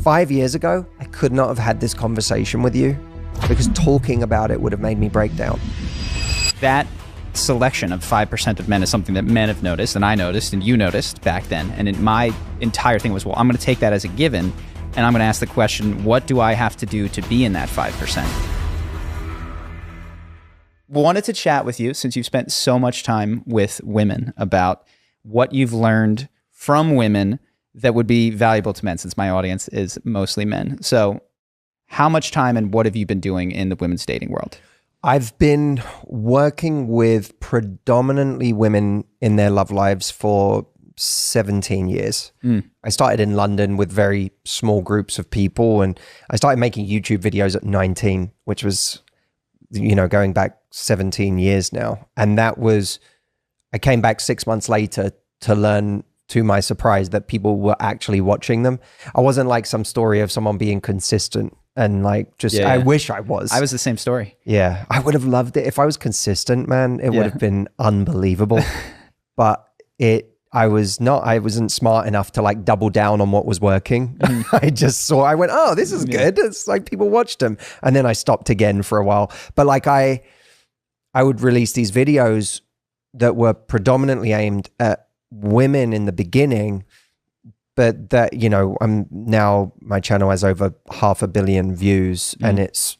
5 years ago, I could not have had this conversation with you because talking about it would have made me break down. That selection of 5% of men is something that men have noticed, and I noticed, and you noticed back then. And my entire thing was, well, I'm going to take that as a given, and I'm going to ask the question, what do I have to do to be in that 5%? Wanted to chat with you, since you've spent so much time with women, about what you've learned from women that would be valuable to men, since my audience is mostly men. So how much time and what have you been doing in the women's dating world? I've been working with predominantly women in their love lives for 17 years. I started in London with very small groups of people, and I started making YouTube videos at 19, which was, you know, going back 17 years now. And that was, I came back 6 months later to learn, to my surprise, that people were actually watching them. I wasn't like some story of someone being consistent and like just, I wish I was. I was the same story. Yeah. I would have loved it. If I was consistent, man, it would have been unbelievable. But I wasn't smart enough to like double down on what was working. I went, oh, this is good. It's like people watched them. And then I stopped again for a while. But like I would release these videos that were predominantly aimed at women in the beginning, but that, you know, my channel has over 500 million views, and it's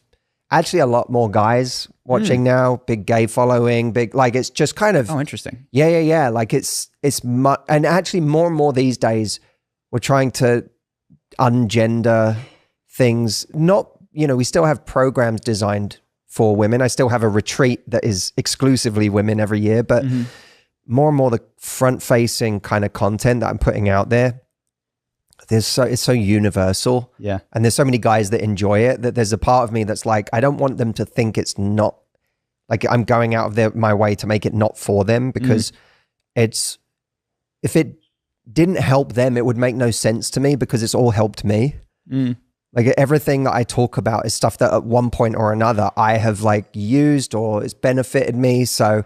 actually a lot more guys watching now, big gay following, like it's just kind of, oh, interesting. Yeah. Like and actually more and more these days, we're trying to ungender things. Not, you know, we still have programs designed for women. I still have a retreat that is exclusively women every year, but more and more the front-facing kind of content that I'm putting out there, it's so universal. Yeah. And there's so many guys that enjoy it that there's a part of me that's like, I don't want them to think it's not, like I'm going out of my way to make it not for them, because if it didn't help them, it would make no sense to me, because it's all helped me. Like everything that I talk about is stuff that at one point or another I have like used or it's benefited me. So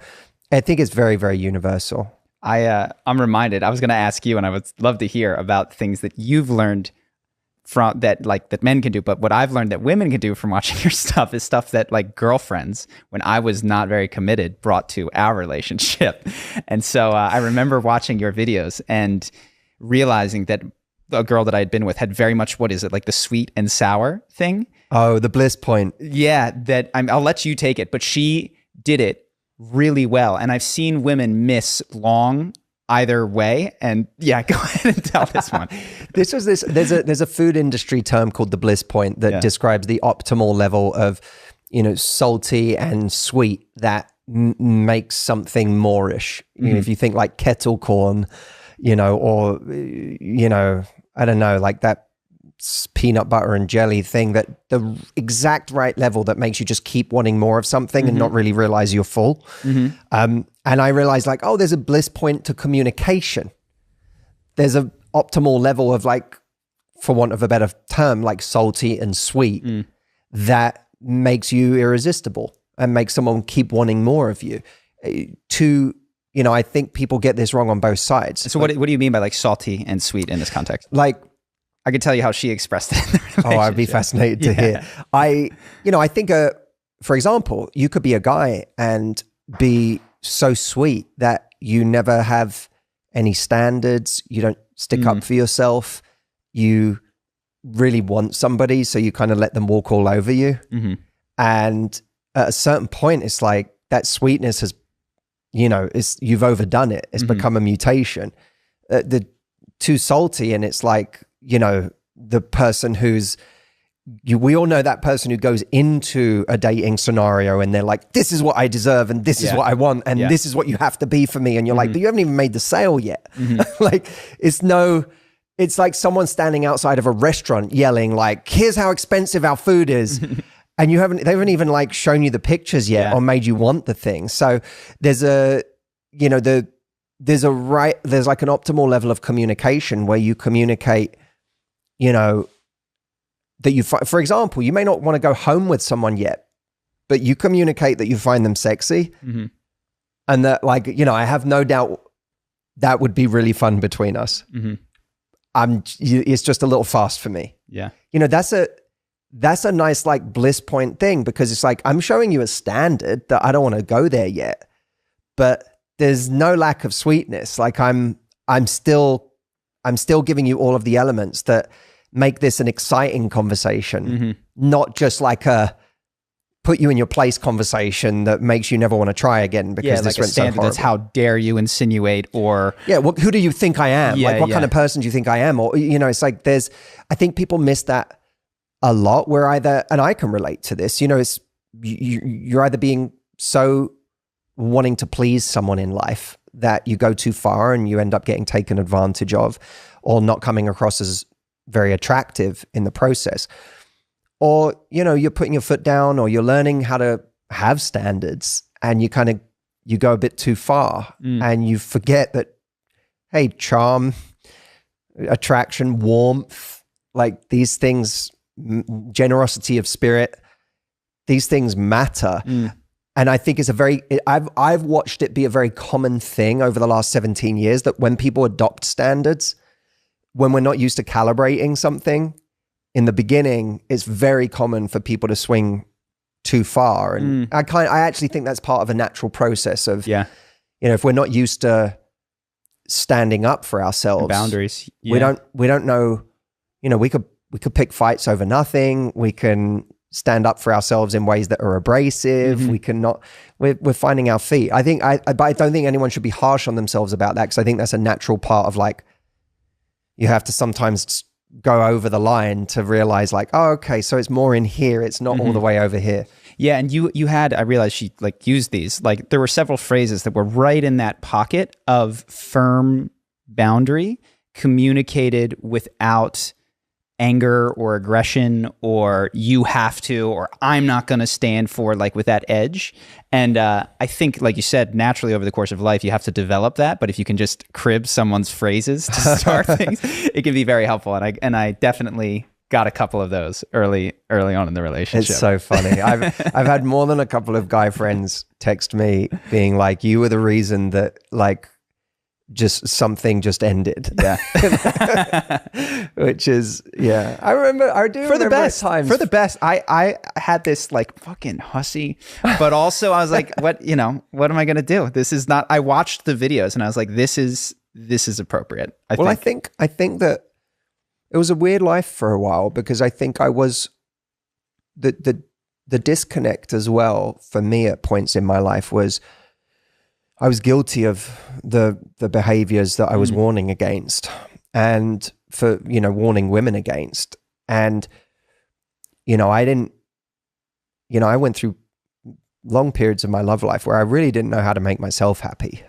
I think it's very, very universal. I'm reminded, I was going to ask you, and I would love to hear about things that you've learned from that men can do. But what I've learned that women can do from watching your stuff is stuff that like girlfriends, when I was not very committed, brought to our relationship. And so I remember watching your videos and realizing that a girl that I had been with had very much, what is it, like the sweet and sour thing? Oh, the bliss point. Yeah, that I'll let you take it, but she did it really well. And I've seen women miss long either way. And yeah, go ahead and tell this one. There's a food industry term called the bliss point that describes the optimal level of, you know, salty and sweet that makes something moreish. You know, if you think like kettle corn, you know, or, you know, I don't know, like that peanut butter and jelly thing, that the exact right level that makes you just keep wanting more of something and not really realize you're full. And I realized like, oh, there's a bliss point to communication. There's a optimal level of like, for want of a better term, like salty and sweet that makes you irresistible and makes someone keep wanting more of you. You know, I think people get this wrong on both sides. So what do you mean by like salty and sweet in this context? Like, I could tell you how she expressed it in the relationship. Oh, I'd be fascinated to hear. I think, for example, you could be a guy and be so sweet that you never have any standards. You don't stick up for yourself. You really want somebody, so you kind of let them walk all over you. And at a certain point, it's like that sweetness has, you know, you've overdone it. It's become a mutation. The too salty, and it's like, you know, the person we all know that person who goes into a dating scenario and they're like, this is what I deserve and this is what I want and this is what you have to be for me. And you're like, but you haven't even made the sale yet. Like it's like someone standing outside of a restaurant yelling like, here's how expensive our food is. And they haven't even like shown you the pictures yet or made you want the thing. So there's like an optimal level of communication where you communicate, you know, that for example, you may not want to go home with someone yet, but you communicate that you find them sexy and that, like, you know, I have no doubt that would be really fun between us. it's just a little fast for me. Yeah. You know, that's a nice like bliss point thing, because it's like, I'm showing you a standard that I don't want to go there yet, but there's no lack of sweetness. Like I'm still giving you all of the elements that make this an exciting conversation, not just like a put you in your place conversation that makes you never want to try again because this like went so horrible. That's how dare you insinuate, or well, who do you think I am? Yeah, like what kind of person do you think I am? Or, you know, it's like I think people miss that a lot, where either, and I can relate to this, you know, it's you're either being so wanting to please someone in life that you go too far and you end up getting taken advantage of, or not coming across as very attractive in the process. Or, you know, you're putting your foot down, or you're learning how to have standards, and you go a bit too far and you forget that, hey, charm, attraction, warmth, like these things, generosity of spirit, these things matter. And I think it's I've watched it be a very common thing over the last 17 years that when people adopt standards, when we're not used to calibrating something, in the beginning, it's very common for people to swing too far. And I actually think that's part of a natural process of, you know, if we're not used to standing up for ourselves, boundaries, we don't know, you know, we could pick fights over nothing. We can stand up for ourselves in ways that are abrasive. We cannot, we're finding our feet. But I don't think anyone should be harsh on themselves about that, because I think that's a natural part of, like, you have to sometimes go over the line to realize, like, oh, okay, so it's more in here. It's not all the way over here. Yeah. And you had, I realized she like used these, like there were several phrases that were right in that pocket of firm boundary, communicated without anger or aggression, or you have to, or I'm not going to stand for, like with that edge. And I think, like you said, naturally over the course of life, you have to develop that. But if you can just crib someone's phrases to start things, it can be very helpful. And I definitely got a couple of those early on in the relationship. It's so funny. I've had more than a couple of guy friends text me being like, you were the reason that, like, just something just ended. Yeah. Which is, I remember, I do for the best times. For the best. I had this like fucking hussy, but also I was like, what am I going to do? This is not, I watched the videos and I was like, this is appropriate. I think that it was a weird life for a while, because I think I was the disconnect as well for me at points in my life was, I was guilty of the behaviors that I was warning against, and for, you know, warning women against. And, you know, I went through long periods of my love life where I really didn't know how to make myself happy.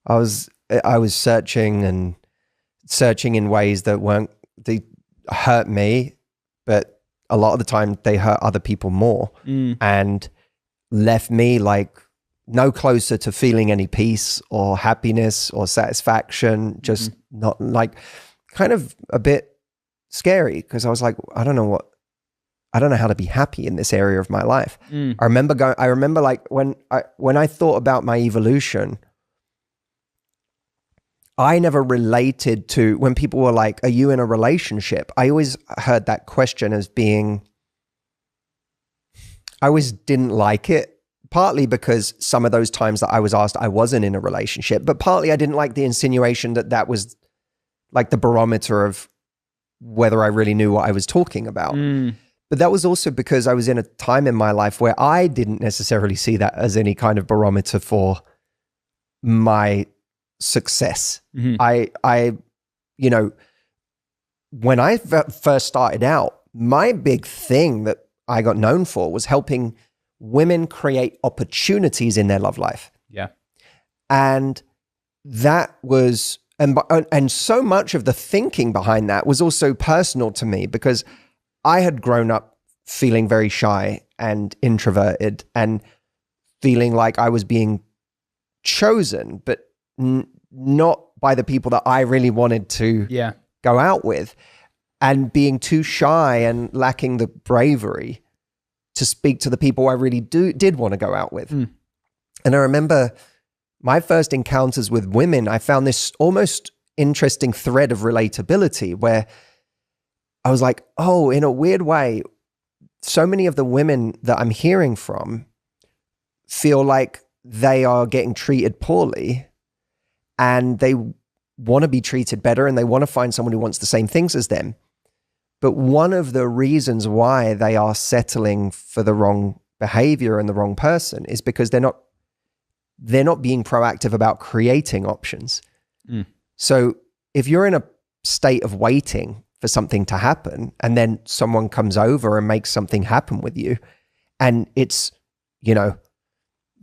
I was searching in ways that they hurt me, but a lot of the time they hurt other people more, and left me like no closer to feeling any peace or happiness or satisfaction, just not, like, kind of a bit scary, because I was like, I don't know how to be happy in this area of my life. I remember like when I thought about my evolution, I never related to, when people were like, are you in a relationship? I always heard that question as being, I always didn't like it. Partly because some of those times that I was asked, I wasn't in a relationship, but partly I didn't like the insinuation that was like the barometer of whether I really knew what I was talking about. But that was also because I was in a time in my life where I didn't necessarily see that as any kind of barometer for my success. I you know, when I first started out, my big thing that I got known for was helping women create opportunities in their love life. Yeah. And that was, and so much of the thinking behind that was also personal to me, because I had grown up feeling very shy and introverted and feeling like I was being chosen, but not by the people that I really wanted to go out with, and being too shy and lacking the bravery to speak to the people I really did want to go out with. And I remember my first encounters with women, I found this almost interesting thread of relatability where I was like, oh, in a weird way, so many of the women that I'm hearing from feel like they are getting treated poorly and they want to be treated better and they want to find someone who wants the same things as them. But one of the reasons why they are settling for the wrong behavior and the wrong person is because they're not being proactive about creating options. So if you're in a state of waiting for something to happen and then someone comes over and makes something happen with you, and it's, you know,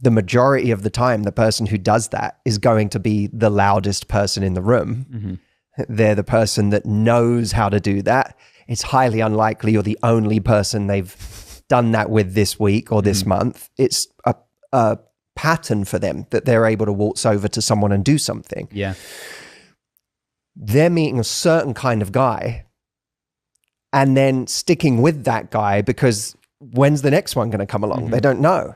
the majority of the time, the person who does that is going to be the loudest person in the room. They're the person that knows how to do that. It's highly unlikely you're the only person they've done that with this week or this month. It's a pattern for them that they're able to waltz over to someone and do something. Yeah. They're meeting a certain kind of guy and then sticking with that guy because when's the next one going to come along? They don't know.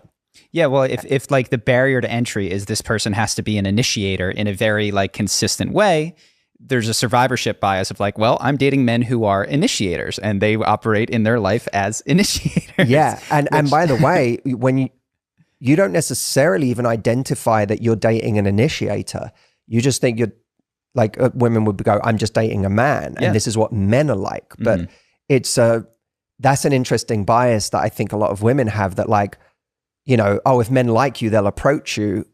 Yeah, well, if like the barrier to entry is this person has to be an initiator in a very like consistent way, there's a survivorship bias of like, well, I'm dating men who are initiators and they operate in their life as initiators. Yeah, and by the way, when you don't necessarily even identify that you're dating an initiator, you just think you're like women would go, I'm just dating a man, and this is what men are like. But that's an interesting bias that I think a lot of women have, that like, you know, oh, if men like you, they'll approach you.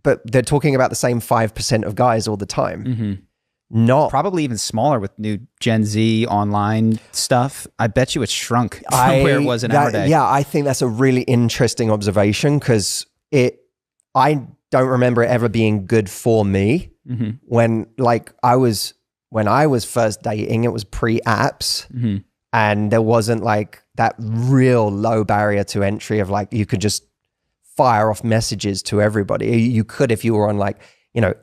But they're talking about the same 5% of guys all the time. Not probably even smaller with new Gen Z online stuff. I bet you it's shrunk from where it was in our day. Yeah, I think that's a really interesting observation because I don't remember it ever being good for me. When I was first dating, it was pre-apps and there wasn't like that real low barrier to entry of like, you could just fire off messages to everybody. You could, if you were on like, you know,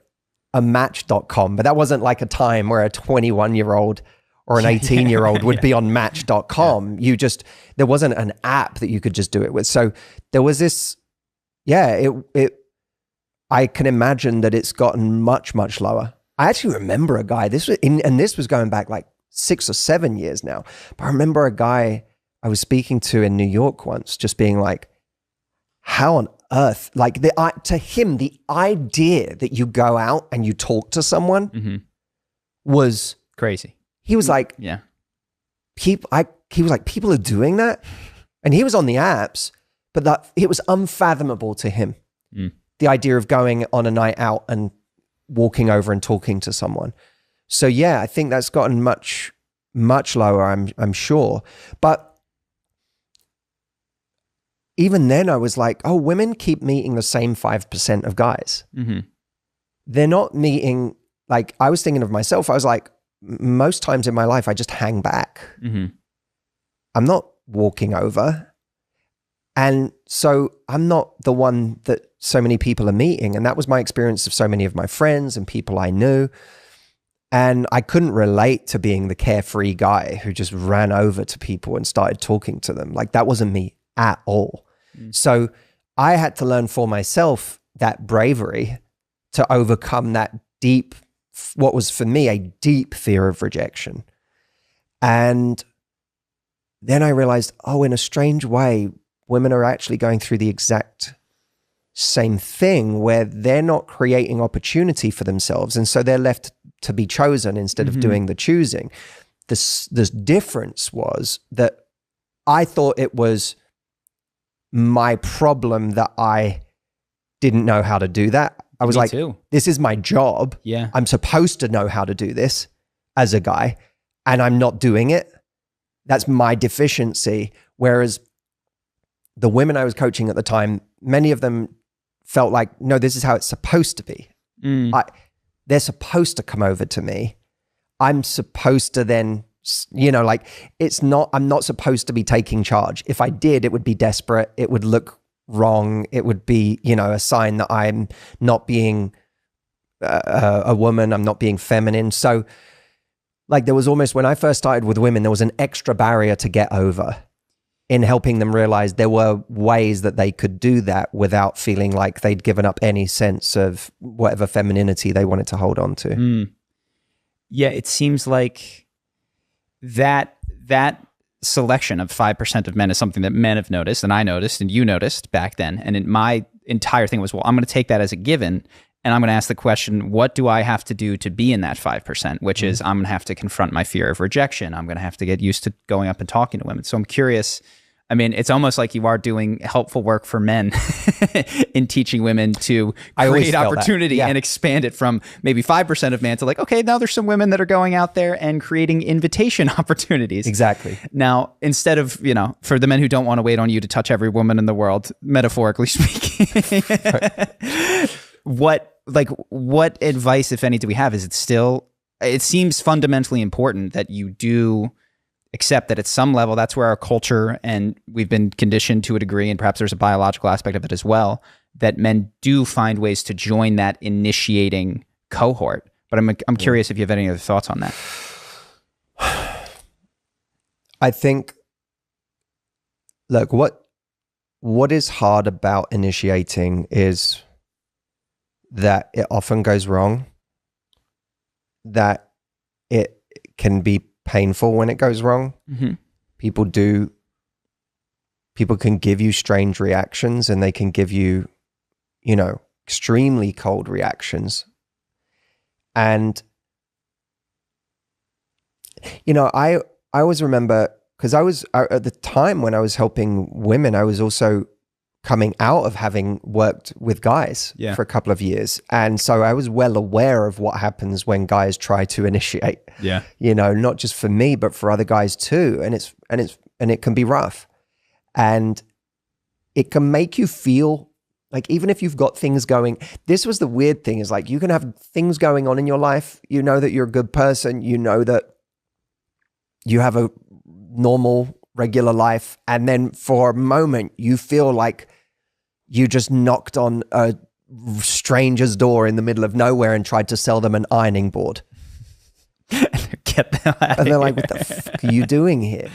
a match.com, but that wasn't like a time where a 21-year-old or an 18-year-old would be on match.com. There wasn't an app that you could just do it with. So there was this, I can imagine that it's gotten much, much lower. I actually remember a guy, this was going back like 6 or 7 years now, but I remember a guy I was speaking to in New York once just being like, how on earth, like to him, the idea that you go out and you talk to someone was crazy. He was like, he was like, people are doing that. And he was on the apps, but it was unfathomable to him. The idea of going on a night out and walking over and talking to someone. So yeah, I think that's gotten much, much lower, I'm sure. But even then I was like, oh, women keep meeting the same 5% of guys. They're not meeting, like, I was thinking of myself, I was like, most times in my life, I just hang back. I'm not walking over. And so I'm not the one that so many people are meeting. And that was my experience of so many of my friends and people I knew. And I couldn't relate to being the carefree guy who just ran over to people and started talking to them. Like, that wasn't me at all. So I had to learn for myself that bravery to overcome that deep, what was for me a deep fear of rejection. And then I realized, oh, in a strange way, women are actually going through the exact same thing where they're not creating opportunity for themselves. And so they're left to be chosen instead of doing the choosing. This difference was that I thought it was my problem that I didn't know how to do that. I was this is my job. Yeah. I'm supposed to know how to do this as a guy, and I'm not doing it. That's my deficiency. Whereas the women I was coaching at the time, many of them felt like, no, this is how it's supposed to be. They're supposed to come over to me. I'm supposed to then, you know, like, I'm not supposed to be taking charge. If I did, it would be desperate. It would look wrong. It would be, you know, a sign that I'm not being a woman. I'm not being feminine. So like, there was almost, when I first started with women, there was an extra barrier to get over in helping them realize there were ways that they could do that without feeling like they'd given up any sense of whatever femininity they wanted to hold on to. Yeah, it seems like that selection of 5% of men is something that men have noticed, and I noticed, and you noticed back then. And my entire thing was, well, I'm going to take that as a given, and I'm going to ask the question, what do I have to do to be in that 5%? Which is, I'm going to have to confront my fear of rejection. I'm going to have to get used to going up and talking to women. So I'm curious. I mean, it's almost like you are doing helpful work for men in teaching women to create opportunity and expand it from maybe 5% of men to like, okay, now there's some women that are going out there and creating invitation opportunities. Exactly. Now, instead of, for the men who don't want to wait on you to touch every woman in the world, metaphorically speaking, what advice, if any, do we have? It seems fundamentally important that you do accept that at some level, that's where our culture, and we've been conditioned to a degree, and perhaps there's a biological aspect of it as well, that men do find ways to join that initiating cohort. But I'm curious if you have any other thoughts on that. I think, look, what is hard about initiating is that it often goes wrong, that it can be painful when it goes wrong. Mm-hmm. People can give you strange reactions, and they can give you, extremely cold reactions. And, I always remember, because at the time when I was helping women, I was also coming out of having worked with guys for a couple of years. And so I was well aware of what happens when guys try to initiate, not just for me, but for other guys too. And it can be rough, and it can make you feel like, even if you've got things going, this was the weird thing, is like, you can have things going on in your life. You know that you're a good person. You know that you have a normal, regular life. And then for a moment you feel like you just knocked on a stranger's door in the middle of nowhere and tried to sell them an ironing board. Get them out and they're like, what the fuck are you doing here?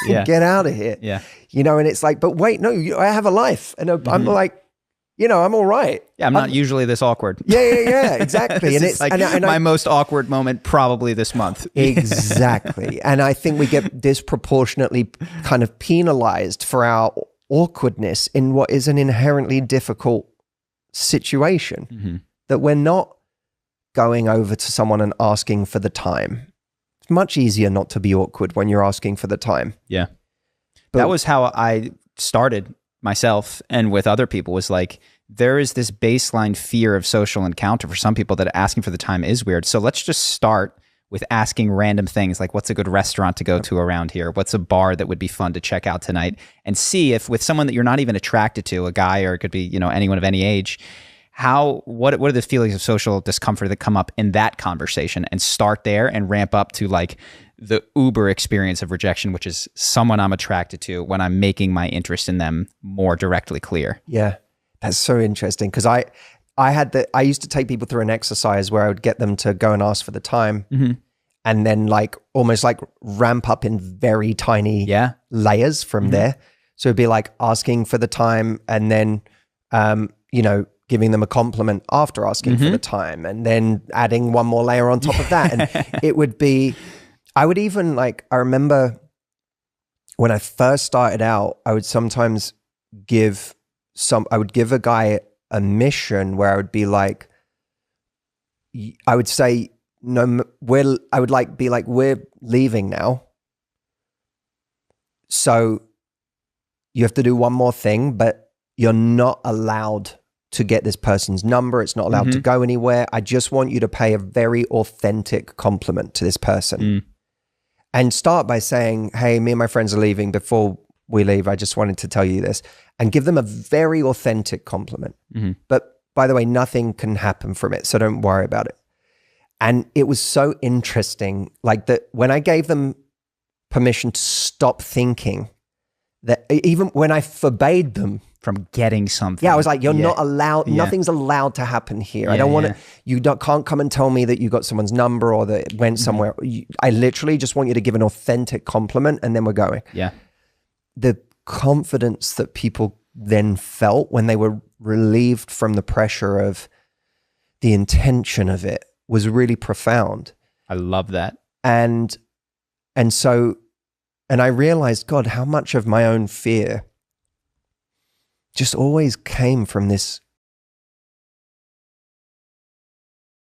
Get out of here. Yeah. And it's like, but wait, no, I have a life. And I'm like, I'm all right. Yeah, I'm not usually this awkward. Yeah, exactly. And it's like my most awkward moment probably this month. Exactly. And I think we get disproportionately kind of penalized for our awkwardness in what is an inherently difficult situation, that we're not going over to someone and asking for the time. It's much easier not to be awkward when you're asking for the time. Yeah. But that was how I started myself, and with other people, was like, there is this baseline fear of social encounter for some people that asking for the time is weird. So let's just start with asking random things like, what's a good restaurant to go to around here? What's a bar that would be fun to check out tonight? And see if with someone that you're not even attracted to, a guy, or it could be, anyone of any age, what are the feelings of social discomfort that come up in that conversation, and start there and ramp up to like the uber experience of rejection, which is someone I'm attracted to when I'm making my interest in them more directly clear. Yeah, that's so interesting, because I used to take people through an exercise where I would get them to go and ask for the time, and then like almost like ramp up in very tiny layers from there. So it'd be like asking for the time, and then giving them a compliment after asking for the time, and then adding one more layer on top of that. And it would be, I would even like, I remember when I first started out, I would sometimes give a guy a mission where I would be like, I would say, no, we're leaving now. So you have to do one more thing, but you're not allowed to get this person's number. It's not allowed to go anywhere. I just want you to pay a very authentic compliment to this person. And start by saying, hey, me and my friends are leaving. Before we leave, I just wanted to tell you this, and give them a very authentic compliment. But by the way, nothing can happen from it, so don't worry about it. And it was so interesting, like that when I gave them permission to stop thinking, that even when I forbade them from getting something. Yeah, I was like, you're not allowed, nothing's allowed to happen here. I don't want to, can't come and tell me that you got someone's number or that it went somewhere. I literally just want you to give an authentic compliment, and then we're going. Yeah. The confidence that people then felt when they were relieved from the pressure of the intention of it was really profound. I love that. And so, and I realized, God, how much of my own fear just always came from this